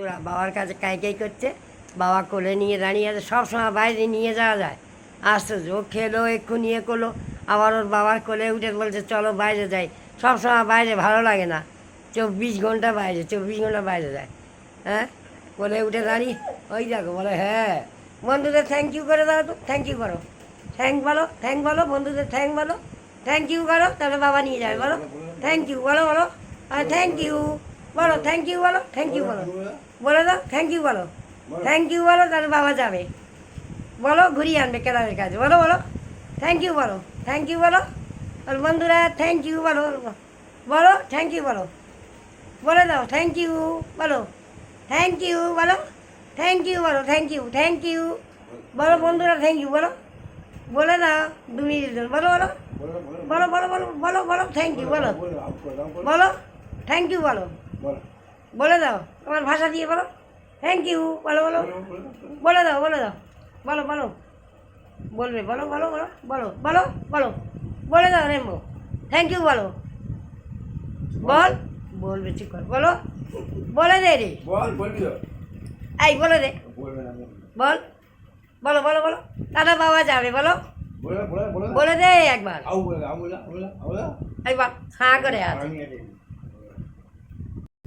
ওরা বাবার কাছে কাই করছে, বাবা কোলে নিয়ে দাঁড়িয়ে আছে, সবসময় বাইরে নিয়ে যাওয়া যায়। আশ্চর্য, ও খেলো একটু নিয়ে করলো, আবার ওর বাবার কোলে উঠে বলছে চলো বাইরে যাই। সবসময় বাইরে ভালো লাগে না, 24 ঘন্টা বাইরে, 24 ঘন্টা বাইরে যায়। হ্যাঁ, কোলে উঠে দাঁড়িয়ে ওই দেখো বলে হ্যাঁ বন্ধুদের থ্যাংক ইউ করে দাও, তো থ্যাংক ইউ করো, থ্যাংক বলো বন্ধুদের, থ্যাংক ইউ করো, তাহলে বাবা নিয়ে যাবে। বলো থ্যাংক ইউ, বলো বলো থ্যাংক ইউ, বলো থ্যাংক ইউ, বলো থ্যাংক ইউ, বলো বলে দাও থ্যাংক ইউ, বলো থ্যাংক ইউ, বলো তাহলে বাবা যাবে। বলো ঘুরিয়ে আনবে ক্লাবের কাছে, বলো বলো থ্যাংক ইউ, বলো থ্যাংক ইউ, বলো আর বন্ধুরা থ্যাংক ইউ, বলো বলো থ্যাংক ইউ, বলো বলে দাও থ্যাংক ইউ, বলো থ্যাংক ইউ, বলো থ্যাংক ইউ, বলো থ্যাংক ইউ বলো বন্ধুরা থ্যাংক ইউ, বলো বলে দাও 2 মিনিট বলো বলো বলো বলো বলো বলো বলো থ্যাংক ইউ, বলো বলো থ্যাংক ইউ, বলো বলে দাও তোমার ভাষা দিয়ে বলো থ্যাংক ইউ, বলো বলো বলে দাও বলো বলো বলবে, বলো বলো বলো বলো বলো বলো বলে দাও রেমবো থ্যাংক ইউ, বলো বলবে ঠিক করে, বলো বলে দে রে, এই বলে দে, বল বলো বলো বলো দাদা বাবা যাবে, বলো বলে দে একবার, একবার হাঁ করে আছে।